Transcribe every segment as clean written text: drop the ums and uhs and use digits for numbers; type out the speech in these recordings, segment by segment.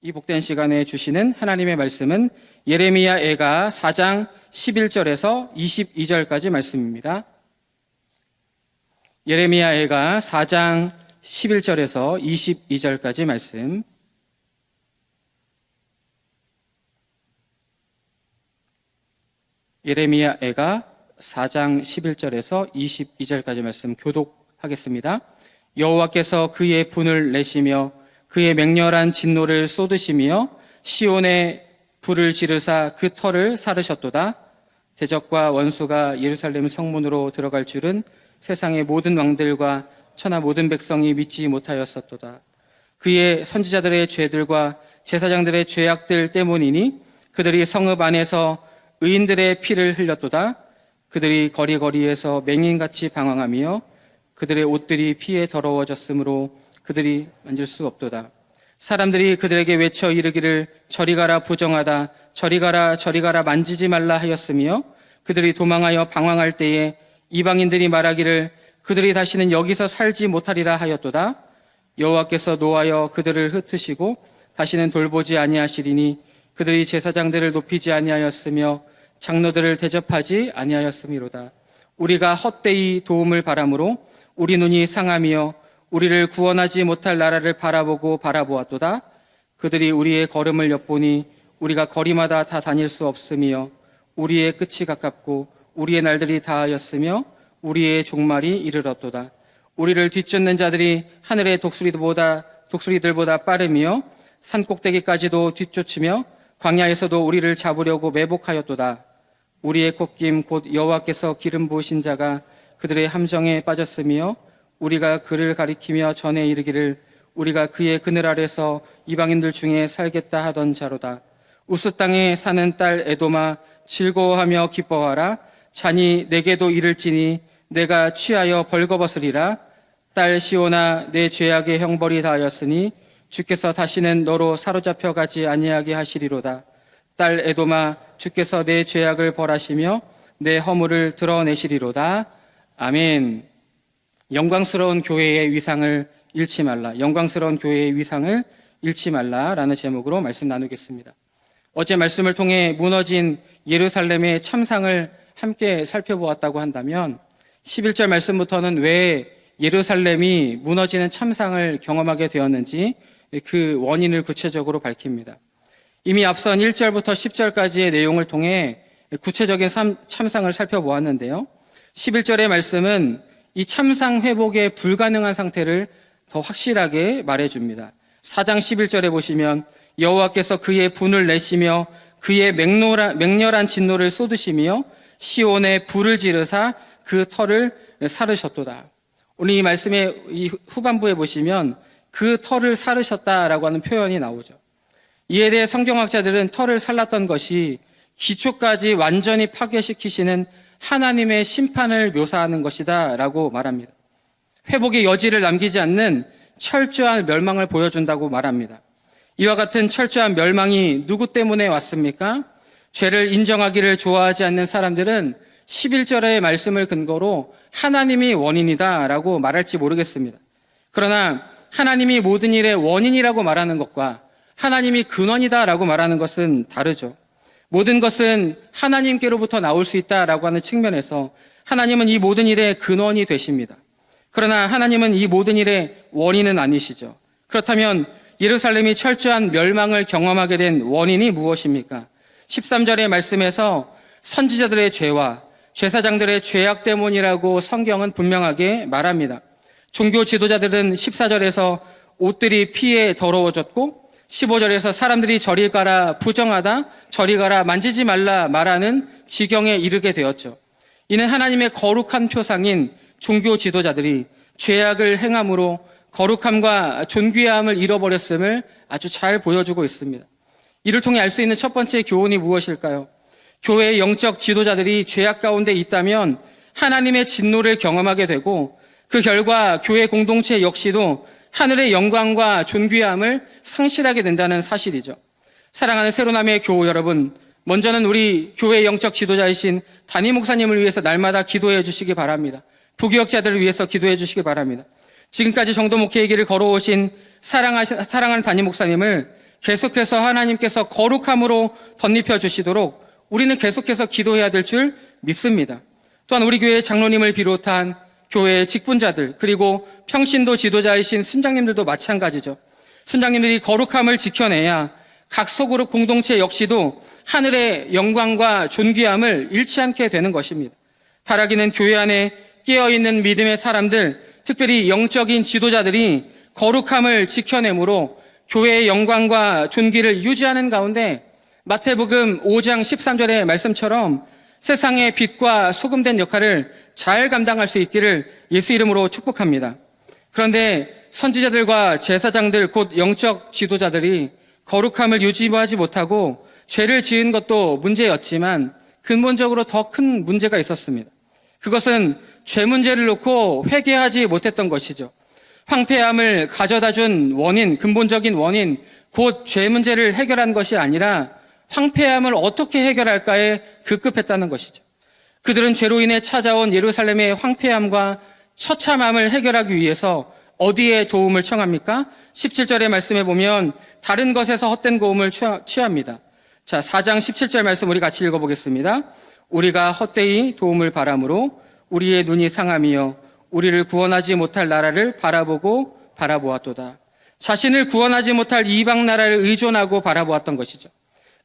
이 복된 시간에 주시는 하나님의 말씀은 예레미야 애가 4장 11절에서 22절까지 말씀입니다. 예레미야 애가 4장 11절에서 22절까지 말씀. 예레미야 애가 4장 11절에서 22절까지 말씀 교독하겠습니다. 여호와께서 그의 분을 내시며 그의 맹렬한 진노를 쏟으시며 시온에 불을 지르사 그 터를 사르셨도다. 대적과 원수가 예루살렘 성문으로 들어갈 줄은 세상의 모든 왕들과 천하 모든 백성이 믿지 못하였었도다. 그의 선지자들의 죄들과 제사장들의 죄악들 때문이니 그들이 성읍 안에서 의인들의 피를 흘렸도다. 그들이 거리거리에서 맹인같이 방황하며 그들의 옷들이 피에 더러워졌으므로 그들이 만질 수 없도다. 사람들이 그들에게 외쳐 이르기를 저리 가라 부정하다, 저리 가라 저리 가라 만지지 말라 하였으며 그들이 도망하여 방황할 때에 이방인들이 말하기를 그들이 다시는 여기서 살지 못하리라 하였도다. 여호와께서 노하여 그들을 흩으시고 다시는 돌보지 아니하시리니 그들이 제사장들을 높이지 아니하였으며 장로들을 대접하지 아니하였음이로다. 우리가 헛되이 도움을 바라므로 우리 눈이 상하며 우리를 구원하지 못할 나라를 바라보고 바라보았도다. 그들이 우리의 걸음을 엿보니 우리가 거리마다 다 다닐 수 없으며 우리의 끝이 가깝고 우리의 날들이 다하였으며 우리의 종말이 이르렀도다. 우리를 뒤쫓는 자들이 하늘의 독수리들보다 빠르며 산꼭대기까지도 뒤쫓으며 광야에서도 우리를 잡으려고 매복하였도다. 우리의 콧김 곧 여호와께서 기름 부으신 자가 그들의 함정에 빠졌으며 우리가 그를 가리키며 전에 이르기를 우리가 그의 그늘 아래서 이방인들 중에 살겠다 하던 자로다. 우스 땅에 사는 딸 에돔아 즐거워하며 기뻐하라. 잔이 내게도 이를지니 내가 취하여 벌거벗으리라. 딸 시온아 내 죄악의 형벌이 다하였으니 주께서 다시는 너로 사로잡혀 가지 아니하게 하시리로다. 딸 에돔아 주께서 내 죄악을 벌하시며 내 허물을 드러내시리로다. 아멘. 영광스러운 교회의 위상을 잃지 말라. 영광스러운 교회의 위상을 잃지 말라라는 제목으로 말씀 나누겠습니다. 어제 말씀을 통해 무너진 예루살렘의 참상을 함께 살펴보았다고 한다면 11절 말씀부터는 왜 예루살렘이 무너지는 참상을 경험하게 되었는지 그 원인을 구체적으로 밝힙니다. 이미 앞선 1절부터 10절까지의 내용을 통해 구체적인 참상을 살펴보았는데요. 11절의 말씀은 이 참상 회복의 불가능한 상태를 더 확실하게 말해줍니다. 4장 11절에 보시면 여호와께서 그의 분을 내시며 그의 맹렬한 진노를 쏟으시며 시온에 불을 지르사 그 터를 사르셨도다. 오늘 이 말씀의 이 후반부에 보시면 그 터를 사르셨다라고 하는 표현이 나오죠. 이에 대해 성경학자들은 터를 살랐던 것이 기초까지 완전히 파괴시키시는 하나님의 심판을 묘사하는 것이다 라고 말합니다. 회복의 여지를 남기지 않는 철저한 멸망을 보여준다고 말합니다. 이와 같은 철저한 멸망이 누구 때문에 왔습니까? 죄를 인정하기를 좋아하지 않는 사람들은 11절의 말씀을 근거로 하나님이 원인이다 라고 말할지 모르겠습니다. 그러나 하나님이 모든 일의 원인이라고 말하는 것과 하나님이 근원이다 라고 말하는 것은 다르죠. 모든 것은 하나님께로부터 나올 수 있다라고 하는 측면에서 하나님은 이 모든 일의 근원이 되십니다. 그러나 하나님은 이 모든 일의 원인은 아니시죠. 그렇다면 예루살렘이 철저한 멸망을 경험하게 된 원인이 무엇입니까? 13절의 말씀에서 선지자들의 죄와 제사장들의 죄악 때문이라고 성경은 분명하게 말합니다. 종교 지도자들은 14절에서 옷들이 피에 더러워졌고 15절에서 사람들이 저리 가라 부정하다 저리 가라 만지지 말라 말하는 지경에 이르게 되었죠. 이는 하나님의 거룩한 표상인 종교 지도자들이 죄악을 행함으로 거룩함과 존귀함을 잃어버렸음을 아주 잘 보여주고 있습니다. 이를 통해 알 수 있는 첫 번째 교훈이 무엇일까요? 교회의 영적 지도자들이 죄악 가운데 있다면 하나님의 진노를 경험하게 되고 그 결과 교회 공동체 역시도 하늘의 영광과 존귀함을 상실하게 된다는 사실이죠. 사랑하는 새로남의 교우 여러분, 먼저는 우리 교회의 영적 지도자이신 담임 목사님을 위해서 날마다 기도해 주시기 바랍니다. 부교역자들을 위해서 기도해 주시기 바랍니다. 지금까지 정도 목회의 길을 걸어오신 사랑하는 담임 목사님을 계속해서 하나님께서 거룩함으로 덧입혀 주시도록 우리는 계속해서 기도해야 될 줄 믿습니다. 또한 우리 교회 장로님을 비롯한 교회의 직분자들, 그리고 평신도 지도자이신 순장님들도 마찬가지죠. 순장님들이 거룩함을 지켜내야 각 소그룹 공동체 역시도 하늘의 영광과 존귀함을 잃지 않게 되는 것입니다. 바라기는 교회 안에 깨어있는 믿음의 사람들, 특별히 영적인 지도자들이 거룩함을 지켜내므로 교회의 영광과 존귀를 유지하는 가운데 마태복음 5장 13절의 말씀처럼 세상의 빛과 소금된 역할을 잘 감당할 수 있기를 예수 이름으로 축복합니다. 그런데 선지자들과 제사장들, 곧 영적 지도자들이 거룩함을 유지하지 못하고 죄를 지은 것도 문제였지만 근본적으로 더 큰 문제가 있었습니다. 그것은 죄 문제를 놓고 회개하지 못했던 것이죠. 황폐함을 가져다 준 원인, 근본적인 원인, 곧 죄 문제를 해결한 것이 아니라 황폐함을 어떻게 해결할까에 급급했다는 것이죠. 그들은 죄로 인해 찾아온 예루살렘의 황폐함과 처참함을 해결하기 위해서 어디에 도움을 청합니까? 17절의 말씀에 보면 다른 것에서 헛된 도움을 취합니다. 자, 4장 17절 말씀 우리 같이 읽어보겠습니다. 우리가 헛되이 도움을 바람으로 우리의 눈이 상하며 우리를 구원하지 못할 나라를 바라보고 바라보았도다. 자신을 구원하지 못할 이방 나라를 의존하고 바라보았던 것이죠.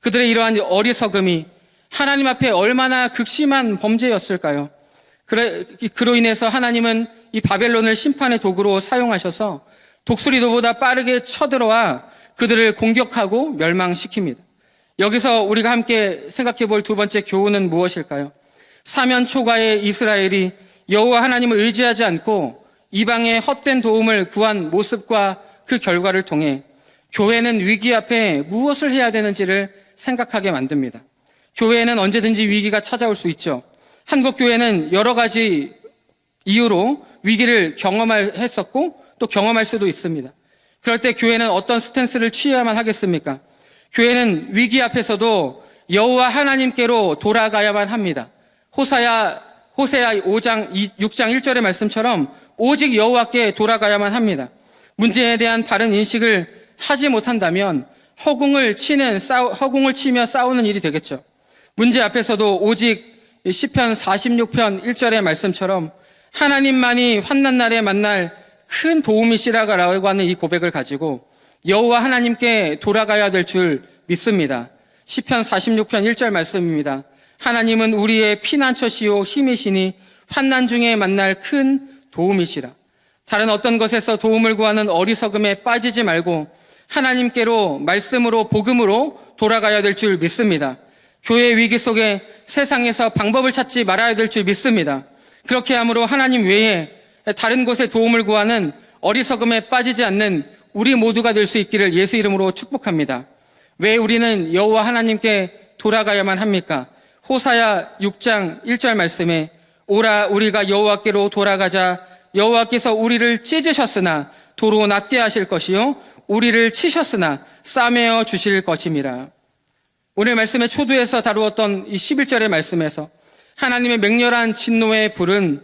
그들의 이러한 어리석음이 하나님 앞에 얼마나 극심한 범죄였을까요? 그로 인해서 하나님은 이 바벨론을 심판의 도구로 사용하셔서 독수리도보다 빠르게 쳐들어와 그들을 공격하고 멸망시킵니다. 여기서 우리가 함께 생각해 볼 두 번째 교훈은 무엇일까요? 사면 초과의 이스라엘이 여호와 하나님을 의지하지 않고 이방의 헛된 도움을 구한 모습과 그 결과를 통해 교회는 위기 앞에 무엇을 해야 되는지를 생각하게 만듭니다. 교회에는 언제든지 위기가 찾아올 수 있죠. 한국 교회는 여러 가지 이유로 위기를 경험했었고 또 경험할 수도 있습니다. 그럴 때 교회는 어떤 스탠스를 취해야만 하겠습니까? 교회는 위기 앞에서도 여호와 하나님께로 돌아가야만 합니다. 호세아 5장 6장 1절의 말씀처럼 오직 여호와께 돌아가야만 합니다. 문제에 대한 바른 인식을 하지 못한다면 허공을 치며 싸우는 일이 되겠죠. 문제 앞에서도 오직 시편 46편 1절의 말씀처럼 하나님만이 환난 날에 만날 큰 도움이시라고 하는 이 고백을 가지고 여호와 하나님께 돌아가야 될 줄 믿습니다. 시편 46편 1절 말씀입니다. 하나님은 우리의 피난처시요 힘이시니 환난 중에 만날 큰 도움이시라. 다른 어떤 것에서 도움을 구하는 어리석음에 빠지지 말고 하나님께로 말씀으로 복음으로 돌아가야 될 줄 믿습니다. 교회의 위기 속에 세상에서 방법을 찾지 말아야 될 줄 믿습니다. 그렇게 함으로 하나님 외에 다른 곳에 도움을 구하는 어리석음에 빠지지 않는 우리 모두가 될 수 있기를 예수 이름으로 축복합니다. 왜 우리는 여호와 하나님께 돌아가야만 합니까? 호사야 6장 1절 말씀에 오라 우리가 여호와께로 돌아가자. 여호와께서 우리를 찢으셨으나 도로 낫게 하실 것이요 우리를 치셨으나 싸매어 주실 것임이라. 오늘 말씀의 초두에서 다루었던 이 11절의 말씀에서 하나님의 맹렬한 진노의 불은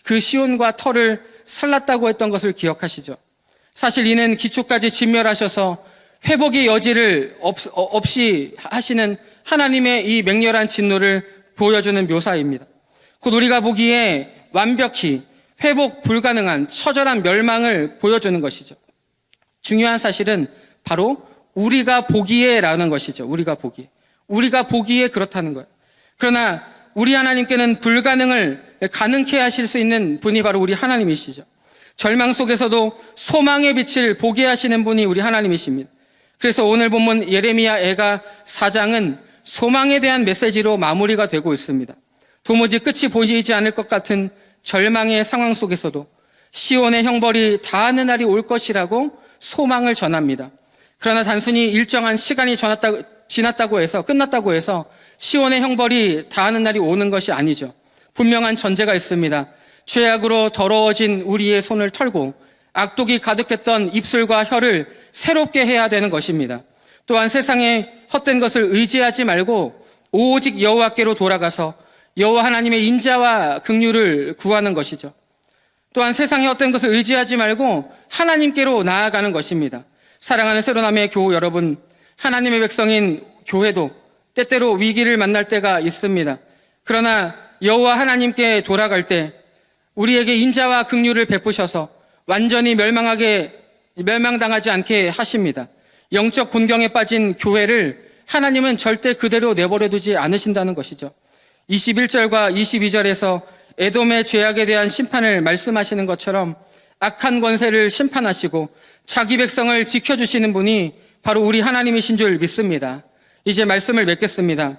그 시온과 터를 살랐다고 했던 것을 기억하시죠. 사실 이는 기초까지 진멸하셔서 회복의 여지를 없이 하시는 하나님의 이 맹렬한 진노를 보여주는 묘사입니다. 곧 우리가 보기에 완벽히 회복 불가능한 처절한 멸망을 보여주는 것이죠. 중요한 사실은 바로 우리가 보기에라는 것이죠. 우리가 보기에 그렇다는 거예요. 그러나 우리 하나님께는 불가능을 가능케 하실 수 있는 분이 바로 우리 하나님이시죠. 절망 속에서도 소망의 빛을 보게 하시는 분이 우리 하나님이십니다. 그래서 오늘 본문 예레미야 애가 4장은 소망에 대한 메시지로 마무리가 되고 있습니다. 도무지 끝이 보이지 않을 것 같은 절망의 상황 속에서도 시온의 형벌이 다하는 날이 올 것이라고 소망을 전합니다. 그러나 단순히 일정한 시간이 지났다고 해서 끝났다고 해서 시온의 형벌이 다하는 날이 오는 것이 아니죠. 분명한 전제가 있습니다. 죄악으로 더러워진 우리의 손을 털고 악독이 가득했던 입술과 혀를 새롭게 해야 되는 것입니다. 또한 세상의 헛된 것을 의지하지 말고 오직 여호와께로 돌아가서 여호와 하나님의 인자와 긍휼을 구하는 것이죠. 또한 세상의 헛된 것을 의지하지 말고 하나님께로 나아가는 것입니다. 사랑하는 새로남의 교우 여러분, 하나님의 백성인 교회도 때때로 위기를 만날 때가 있습니다. 그러나 여호와 하나님께 돌아갈 때 우리에게 인자와 긍휼을 베푸셔서 완전히 멸망당하지 않게 하십니다. 영적 곤경에 빠진 교회를 하나님은 절대 그대로 내버려 두지 않으신다는 것이죠. 21절과 22절에서 에돔의 죄악에 대한 심판을 말씀하시는 것처럼 악한 권세를 심판하시고 자기 백성을 지켜주시는 분이 바로 우리 하나님이신 줄 믿습니다. 이제 말씀을 맺겠습니다.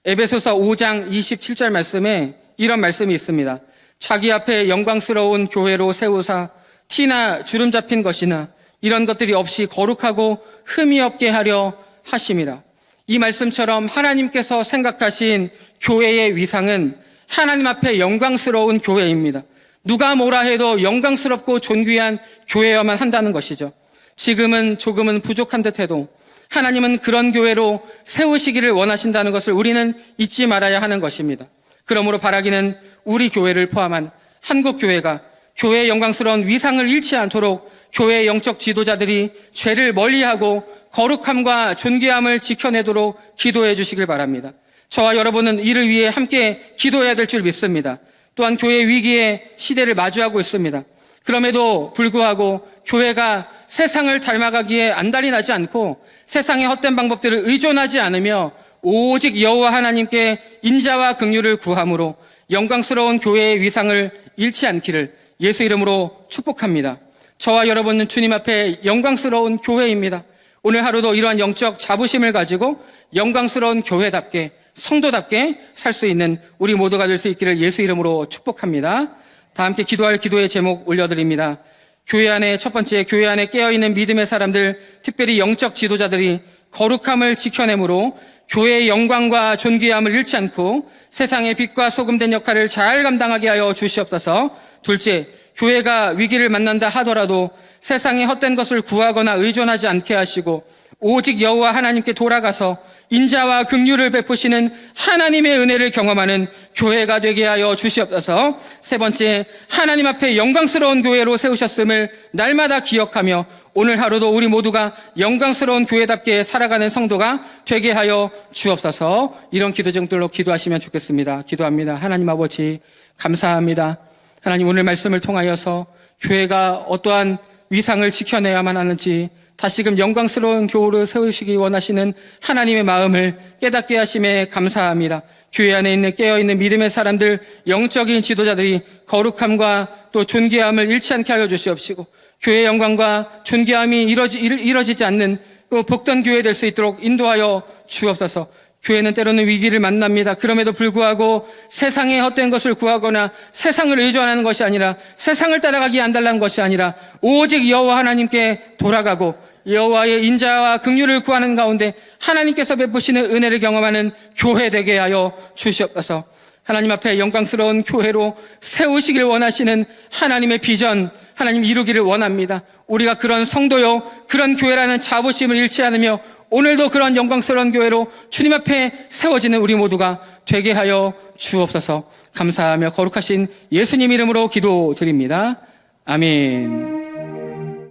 에베소서 5장 27절 말씀에 이런 말씀이 있습니다. 자기 앞에 영광스러운 교회로 세우사 티나 주름 잡힌 것이나 이런 것들이 없이 거룩하고 흠이 없게 하려 하심이라. 이 말씀처럼 하나님께서 생각하신 교회의 위상은 하나님 앞에 영광스러운 교회입니다. 누가 뭐라 해도 영광스럽고 존귀한 교회여만 한다는 것이죠. 지금은 조금은 부족한 듯해도 하나님은 그런 교회로 세우시기를 원하신다는 것을 우리는 잊지 말아야 하는 것입니다. 그러므로 바라기는 우리 교회를 포함한 한국 교회가 교회의 영광스러운 위상을 잃지 않도록 교회의 영적 지도자들이 죄를 멀리하고 거룩함과 존귀함을 지켜내도록 기도해 주시길 바랍니다. 저와 여러분은 이를 위해 함께 기도해야 될 줄 믿습니다. 또한 교회 위기의 시대를 마주하고 있습니다. 그럼에도 불구하고 교회가 세상을 닮아가기에 안달이 나지 않고 세상의 헛된 방법들을 의존하지 않으며 오직 여호와 하나님께 인자와 긍휼을 구함으로 영광스러운 교회의 위상을 잃지 않기를 예수 이름으로 축복합니다. 저와 여러분은 주님 앞에 영광스러운 교회입니다. 오늘 하루도 이러한 영적 자부심을 가지고 영광스러운 교회답게 성도답게 살 수 있는 우리 모두가 될 수 있기를 예수 이름으로 축복합니다. 다 함께 기도할 기도의 제목 올려드립니다. 교회 안에 첫 번째, 교회 안에 깨어있는 믿음의 사람들, 특별히 영적 지도자들이 거룩함을 지켜내므로 교회의 영광과 존귀함을 잃지 않고 세상의 빛과 소금 된 역할을 잘 감당하게 하여 주시옵소서. 둘째, 교회가 위기를 만난다 하더라도 세상의 헛된 것을 구하거나 의존하지 않게 하시고 오직 여호와 하나님께 돌아가서 인자와 긍휼을 베푸시는 하나님의 은혜를 경험하는 교회가 되게 하여 주시옵소서. 세 번째, 하나님 앞에 영광스러운 교회로 세우셨음을 날마다 기억하며 오늘 하루도 우리 모두가 영광스러운 교회답게 살아가는 성도가 되게 하여 주옵소서. 이런 기도 제목들로 기도하시면 좋겠습니다. 기도합니다. 하나님 아버지 감사합니다. 하나님 오늘 말씀을 통하여서 교회가 어떠한 위상을 지켜내야만 하는지 다시금 영광스러운 교회를 세우시기 원하시는 하나님의 마음을 깨닫게 하심에 감사합니다. 교회 안에 있는 깨어있는 믿음의 사람들, 영적인 지도자들이 거룩함과 또 존귀함을 잃지 않게 하여 주시옵시고 교회의 영광과 존귀함이 이뤄지지 않는 복된 교회 될 수 있도록 인도하여 주옵소서. 교회는 때로는 위기를 만납니다. 그럼에도 불구하고 세상의 헛된 것을 구하거나 세상을 의존하는 것이 아니라 세상을 따라가기 안달난 것이 아니라 오직 여호와 하나님께 돌아가고 여호와의 인자와 긍휼을 구하는 가운데 하나님께서 베푸시는 은혜를 경험하는 교회 되게 하여 주시옵소서. 하나님 앞에 영광스러운 교회로 세우시길 원하시는 하나님의 비전, 하나님 이루기를 원합니다. 우리가 그런 성도요, 그런 교회라는 자부심을 잃지 않으며 오늘도 그런 영광스러운 교회로 주님 앞에 세워지는 우리 모두가 되게 하여 주옵소서. 감사하며 거룩하신 예수님 이름으로 기도드립니다. 아멘.